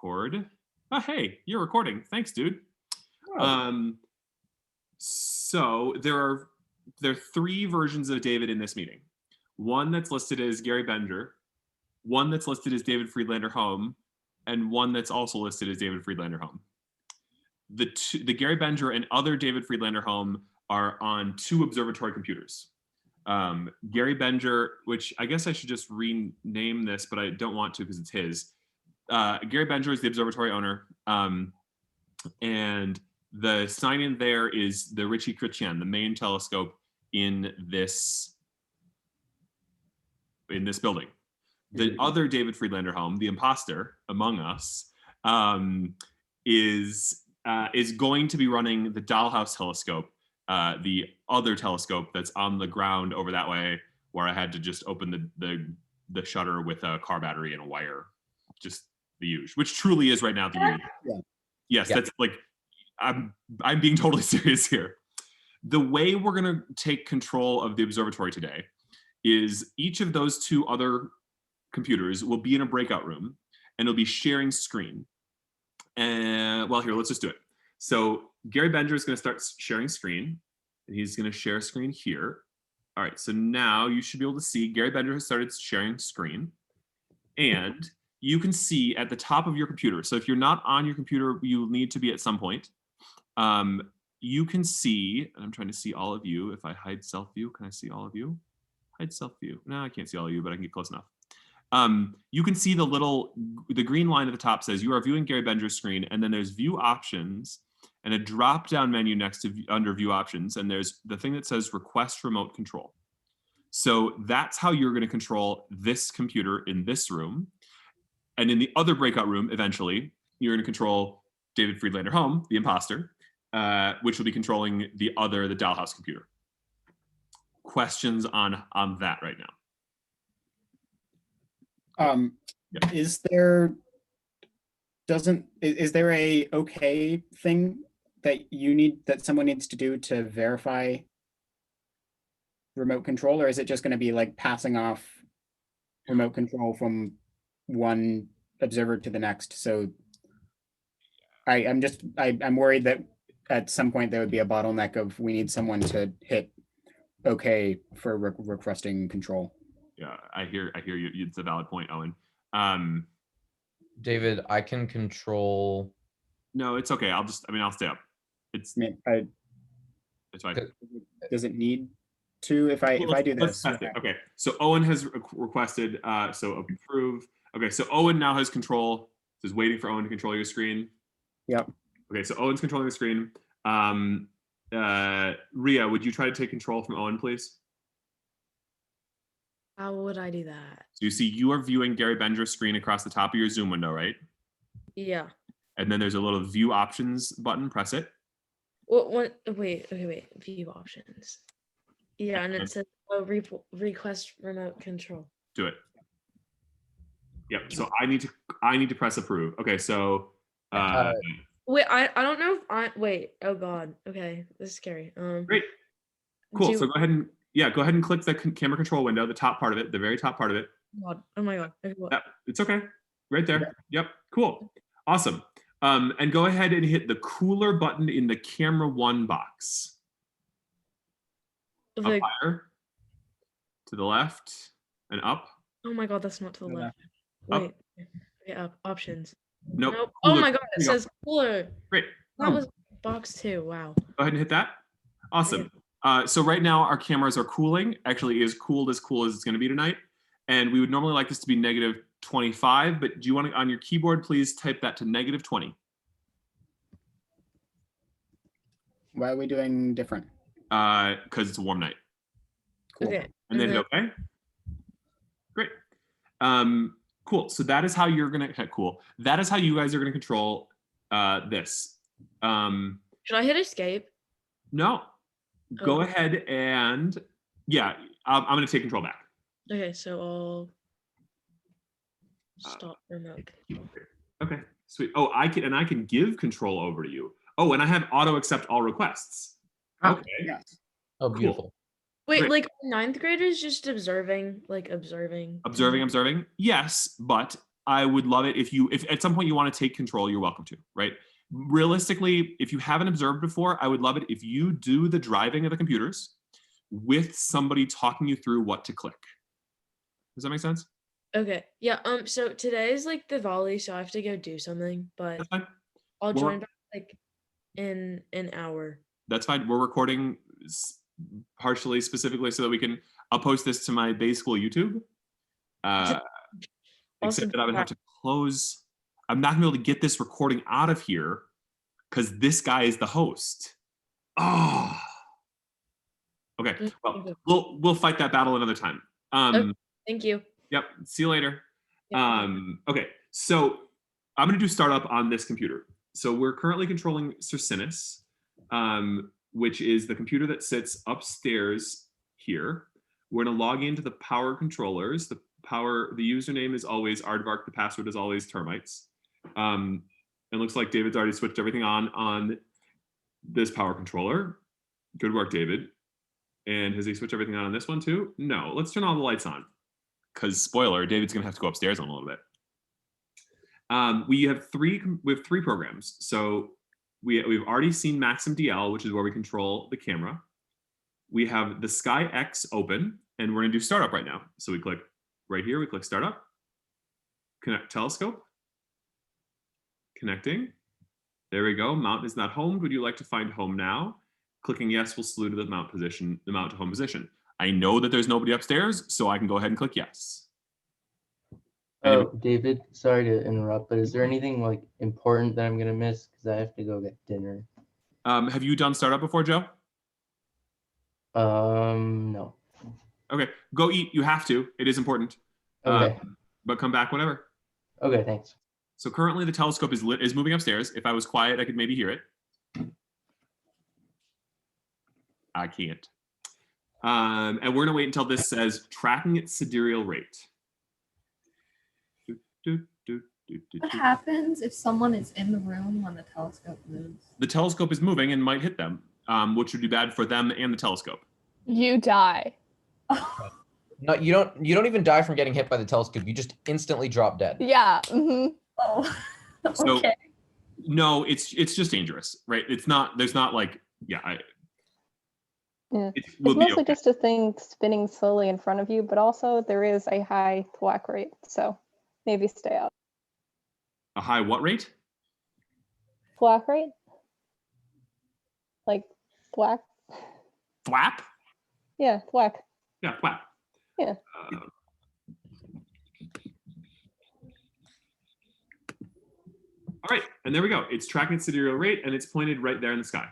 record. Oh, hey, you're recording. Thanks, dude. Oh. So there are three versions of David in this meeting. One that's listed as Gary Benger, one that's listed as David Friedlander-Holm, and one that's also listed as David Friedlander-Holm. The Gary Benger and other David Friedlander-Holm are on two observatory computers. Gary Benger, which I guess I should just rename this, but I don't want to because it's his. Gary Benger is the observatory owner, and the sign in there is the Ritchie Chrétien, the main telescope in this building. The other David Friedlander-Holm, the imposter among us, is going to be running the Dollhouse telescope, the other telescope that's on the ground over that way, where I had to just open the shutter with a car battery and a wire, just the usual, which truly is right now the usual. Yeah. Yes, yeah. That's like I'm being totally serious here. The way we're gonna take control of the observatory today is each of those two other computers will be in a breakout room and it'll be sharing screen. And well, here, let's just do it. So Gary Benger is going to start sharing screen, and he's going to share screen here. All right, so now you should be able to see Gary Benger has started sharing screen, and you can see at the top of your computer. So if you're not on your computer, you need to be at some point. You can see, and I'm trying to see all of you. If I hide self view, can I see all of you? Hide self view. No, I can't see all of you, but I can get close enough. You can see the green line at the top says you are viewing Gary Benger's screen, and then there's view options and a drop down menu next to under view options, and there's the thing that says request remote control. So that's how you're going to control this computer in this room. And in the other breakout room, eventually, you're going to control David Friedlander-Holm, the imposter, which will be controlling the Dollhouse computer. Questions on that right now? Yeah. Is there a okay thing that someone needs to do to verify remote control, or is it just going to be like passing off remote control from one observer to the next? So I'm worried that at some point there would be a bottleneck of we need someone to hit okay for requesting control. Yeah, I hear you. It's a valid point, Owen. David, I can control. No, it's okay. I'll stay up. It's fine. Does it need to if I do this? Okay. So Owen has requested. So approve. Okay. So Owen now has control. Is waiting for Owen to control your screen. Yep. Okay. So Owen's controlling the screen. Ria, would you try to take control from Owen, please? How would I do that? So you see, you are viewing Gary Benger's screen across the top of your Zoom window, right? Yeah. And then there's a little view options button. Press it. Wait. View options. Yeah, and it says request remote control. Do it. Yep. So I need to press approve. Okay. So. Wait, I don't know if wait. Oh God. Okay, this is scary. Great. Cool. So go ahead and click the camera control window, the top part of it, the very top part of it. God. Oh my God. Yep, it's okay. Right there. Yep. Cool. Awesome. And go ahead and hit the cooler button in the camera 1 box. Up higher, to the left, and up. Oh my God, that's not to the left. Wait. Okay, up. Options. Nope. Oh my God, it says cooler. Great. That was box 2. Wow. Go ahead and hit that. Awesome. So right now our cameras are cooling. Actually, as cool as it's going to be tonight. And we would normally like this to be -25, but do you want to, on your keyboard, please type that to -20? Why are we doing different? Because it's a warm night. Cool. Okay. And then hit okay. Great. Cool. So that is how you're gonna cool. That is how you guys are gonna control this. Should I hit escape? No. Go ahead and I'm gonna take control back. Okay, so I'll stop remote. Okay, sweet. Oh, I can give control over to you. Oh, and I have auto accept all requests. Okay. Yes. Oh, beautiful. Cool. Wait, Great. like 9th graders just observing, like observing. Observing. Yes, but I would love it if at some point you want to take control, you're welcome to, right? Realistically, if you haven't observed before, I would love it if you do the driving of the computers with somebody talking you through what to click. Does that make sense? Okay. Yeah. So today is like the volley, so I have to go do something, but That's fine. I'll Well, join back like in an hour. That's fine. We're recording partially specifically so that we can. I'll post this to my Bay School YouTube. Except Awesome. that I would have to close. I'm not gonna be able to get this recording out of here because this guy is the host. Oh. Okay. Well, we'll fight that battle another time. Okay, thank you. Yep. See you later. Yep. Okay. So I'm gonna do startup on this computer. So we're currently controlling Circinus, which is the computer that sits upstairs here. We're gonna log into the power controllers. The username is always aardvark. The password is always termites. It looks like David's already switched everything on this power controller. Good work, David. And has he switched everything on this one too? No. Let's turn all the lights on. Because spoiler, David's gonna have to go upstairs in a little bit. We have three programs. So we've already seen Maxim DL, which is where we control the camera. We have the Sky X open, and we're gonna do startup right now. So we click right here, we click startup, connect telescope, connecting. There we go. Mount is not homed. Would you like to find home now? Clicking yes will slew to the mount position, the mount to home position. I know that there's nobody upstairs, so I can go ahead and click yes. Oh, David, sorry to interrupt, but is there anything like important that I'm gonna miss? Because I have to go get dinner. Have you done startup before, Joe? No. Okay, go eat. You have to. It is important. Okay. But come back whenever. Okay, thanks. So currently the telescope is moving upstairs. If I was quiet, I could maybe hear it. I can't. And we're gonna wait until this says tracking at sidereal rate. What happens if someone is in the room when the telescope moves? The telescope is moving and might hit them, which would be bad for them and the telescope. You die. No, you don't even die from getting hit by the telescope. You just instantly drop dead. Yeah. Mm-hmm. Oh, So, okay. no, it's just dangerous, right? It's not. There's not like Yeah. It It's will be mostly okay. just a thing spinning slowly in front of you, but also there is a high thwack rate, so maybe stay out. A high what rate? Thwack rate? Like thwack? Flap? Yeah, thwack. Yeah, flap. Yeah. All right, and there we go. It's tracking sidereal rate, and it's pointed right there in the sky.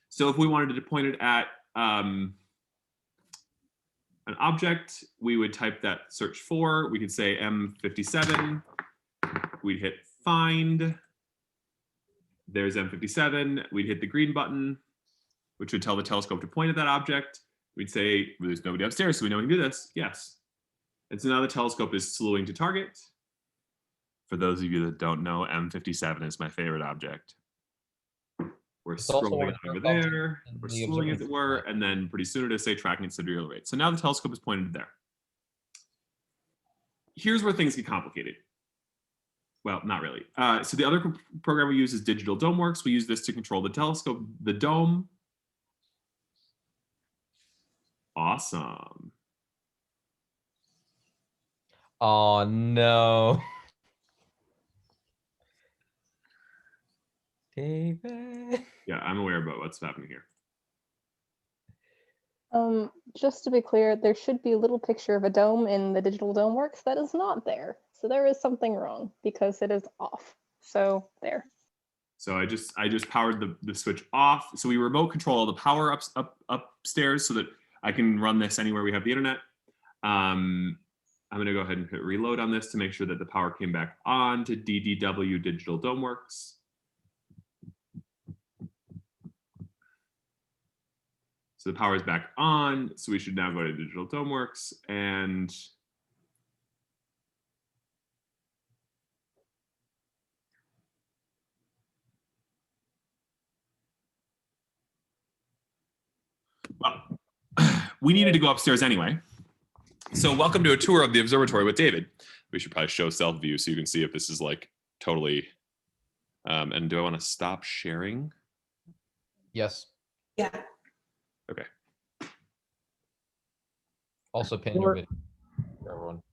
So if we wanted to point it at an object, we would type that search for. We could say M57. We'd hit find. There's M57. We'd hit the green button, which would tell the telescope to point at that object. We'd say, well, there's nobody upstairs, so we know we can do this. Yes. And so now the telescope is slewing to target. For those of you that don't know, M57 is my favorite object. We're It's also one scrolling of the over objects there. in We're the slewing, as it observatory. were, and then pretty soon it'll say tracking at sidereal rate. So now the telescope is pointed there. Here's where things get complicated. Well, not really. So the other program we use is Digital DomeWorks. We use this to control the telescope, the dome. Awesome. Oh no. David. Yeah, I'm aware about what's happening here. Just to be clear, there should be a little picture of a dome in the Digital DomeWorks that is not there. So there is something wrong because it is off. So there. So I just powered the switch off. So we remote control the power upstairs so that I can run this anywhere we have the internet. I'm gonna go ahead and hit reload on this to make sure that the power came back on to DDW Digital DomeWorks. So the power is back on. So we should now go to Digital DomeWorks and well, we needed to go upstairs anyway. So welcome to a tour of the observatory with David. We should probably show self view so you can see if this is like totally. And do I want to stop sharing? Yes. Yeah. Okay. Also pin your video for everyone.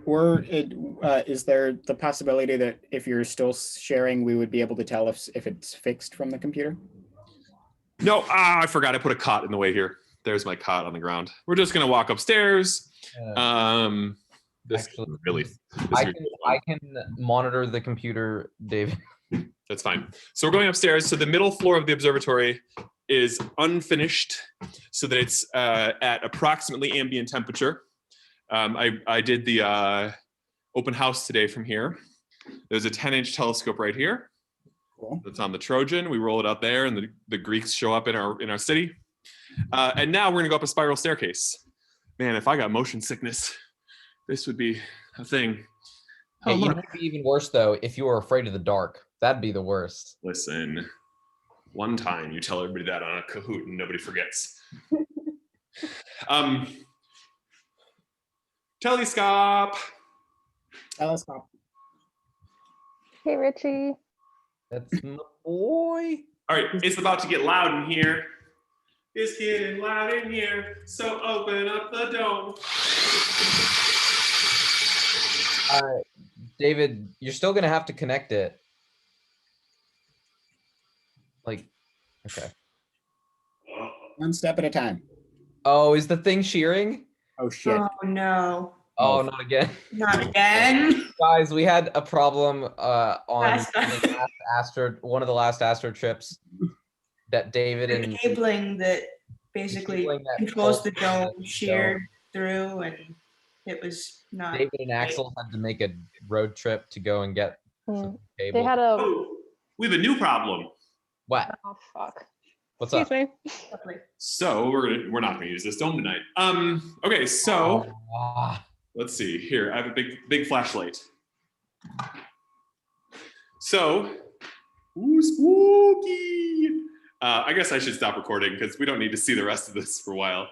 Or is there the possibility that if you're still sharing, we would be able to tell if it's fixed from the computer? No, I forgot. I put a cot in the way here. There's my cot on the ground. We're just gonna walk upstairs. This Actually, really. I can monitor the computer, David. That's fine. So we're going upstairs. So the middle floor of the observatory is unfinished, so that it's at approximately ambient temperature. I did the open house today from here. There's a 10-inch telescope right here. Cool. That's on the Trojan. We roll it out there, and the Greeks show up in our city. And now we're gonna go up a spiral staircase. Man, if I got motion sickness, this would be a thing. Hey, it would be even worse though if you were afraid of the dark. That'd be the worst. Listen, one time you tell everybody that on a Kahoot and nobody forgets. Telescope. Telescope. Hey, Richie. That's my boy. All right, it's about to get loud in here. It's getting loud in here, so open up the dome. David, you're still gonna have to connect it. Like, okay. One step at a time. Oh, is the thing shearing? Oh shit. Oh no, Oh, not again. not again. Guys, we had a problem on Last the last one of the last Astro trips that David The and cabling that basically cabling that controls the pulls the dome sheared through, and it was not. David and Axel had to make a road trip to go and get some cable. They had a. Oh, we have a new problem. What? Oh fuck. What's Excuse up? me. Lovely. So we're not gonna use this dome tonight. Okay, so let's see here. I have a big flashlight. So, ooh, spooky. I guess I should stop recording because we don't need to see the rest of this for a while.